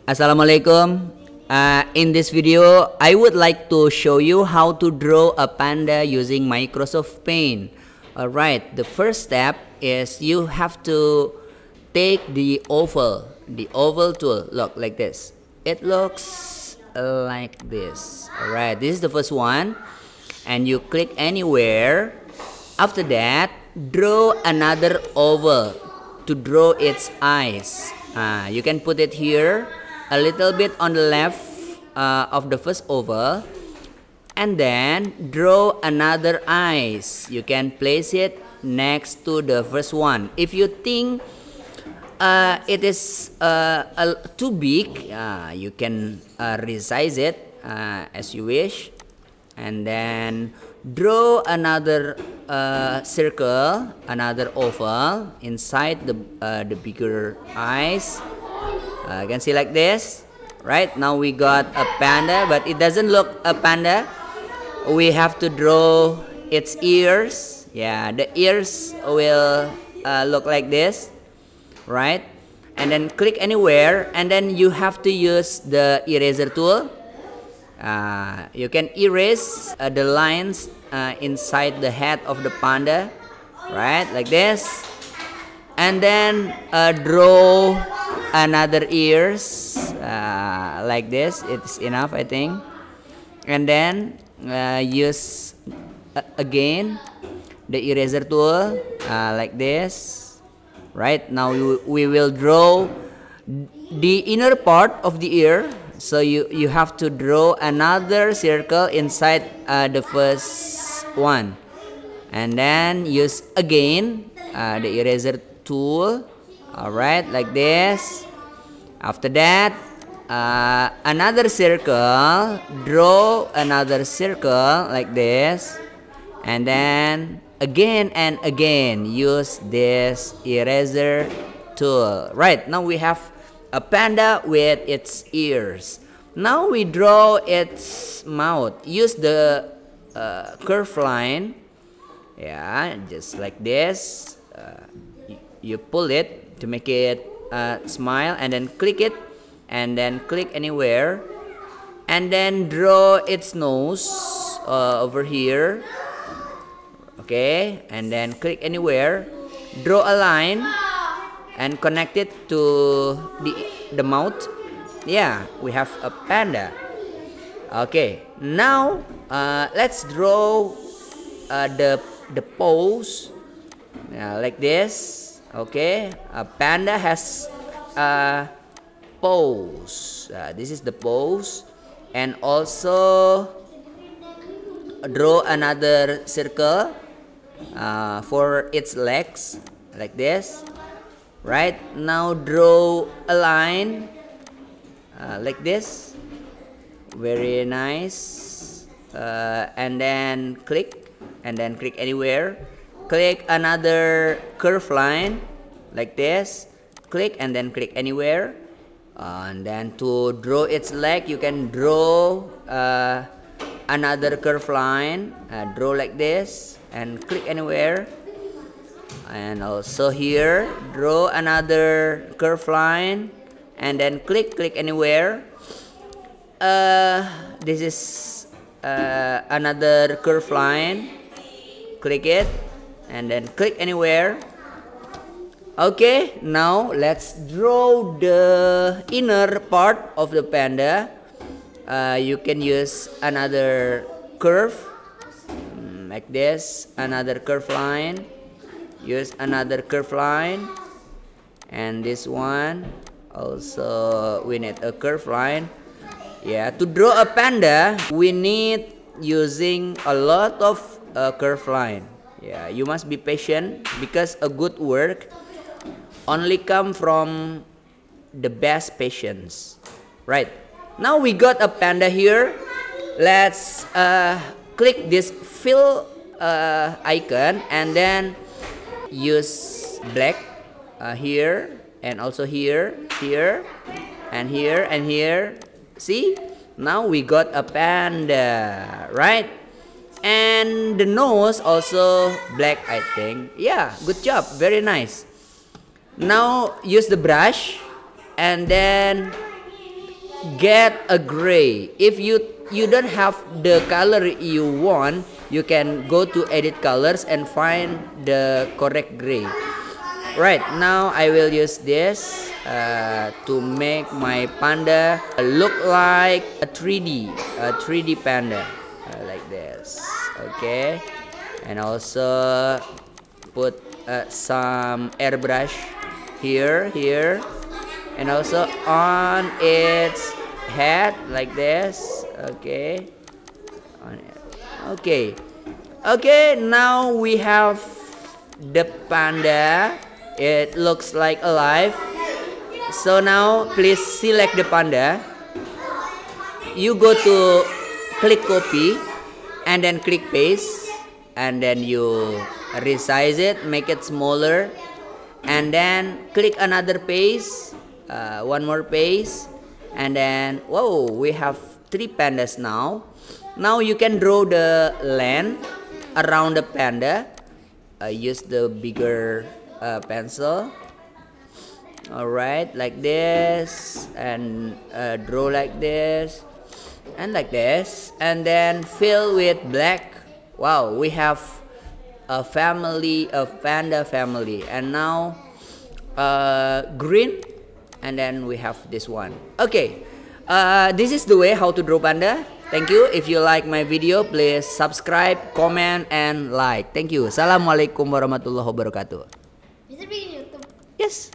Assalamualaikum. In this video, I would like to show you how to draw a panda using Microsoft Paint. Alright, the first step is you have to take the oval tool. Look, like this. It looks like this. Alright, this is the first one. And you click anywhere. After that, draw another oval to draw its eyes. You can put it here, a little bit on the left of the first oval, and then draw another eyes. You can place it next to the first one. If you think it is too big, you can resize it as you wish, and then draw another circle, another oval inside the bigger eyes. You can see like this. Right now we got a panda, but it doesn't look a panda. We have to draw its ears. Yeah, the ears will look like this, right? And then click anywhere, and then you have to use the eraser tool. You can erase the lines inside the head of the panda, right, like this. And then draw another ears like this. It's enough, I think. And then use again the eraser tool like this. Right now we will draw the inner part of the ear. So you have to draw another circle inside the first one, and then use again the eraser tool. Alright, like this. After that, another circle, draw another circle like this, and then again and again use this eraser tool. Right, now we have a panda with its ears. Now we draw its mouth. Use the curve line. Yeah, just like this. You pull it to make it smile, and then click it, and then click anywhere, and then draw its nose over here. Okay, and then click anywhere. Draw a line and connect it to the mouth. Yeah, we have a panda. Okay, now let's draw the pose like this. Okay, a panda has a pose. This is the pose, and also draw another circle for its legs like this. Right now, draw a line like this. Very nice. And then click anywhere. Click another curve line like this. Click and then click anywhere. And then to draw its leg, you can draw another curve line. Draw like this and click anywhere. And also here, draw another curve line and then click anywhere. This is another curve line. Click it and then click anywhere. Okay, now let's draw the inner part of the panda. You can use another curve like this, another curve line. Use another curve line, and this one also we need a curve line. Yeah, to draw a panda we need using a lot of curve line. Yeah, you must be patient because a good work only come from the best patience. Right, now we got a panda here. Let's click this fill icon, and then use black here, and also here, and here, and here. See, now we got a panda, right? And the nose also black, I think. Yeah, good job, very nice. Now use the brush, and then get a gray. If you don't have the color you want, you can go to edit colors and find the correct gray. Right, now I will use this to make my panda look like a 3D panda, like this. Okay, and also put some airbrush here, and also on its head, like this. Okay, okay, now we have the panda. It looks like alive. So now please select the panda. You go to click copy and then click paste, and then you resize it, make it smaller, and then click another paste, one more paste, and then whoa, we have 3 pandas now. Now you can draw the land around the panda. Use the bigger pencil. Alright, like this, and draw like this, and like this, and then fill with black. Wow, we have a panda family, and now green, and then we have this one. Okay, this is the way how to draw panda. Thank you. If you like my video, please subscribe, comment, and like. Thank you. Assalamualaikum warahmatullahi wabarakatuh. Bisa bikin YouTube? Yes.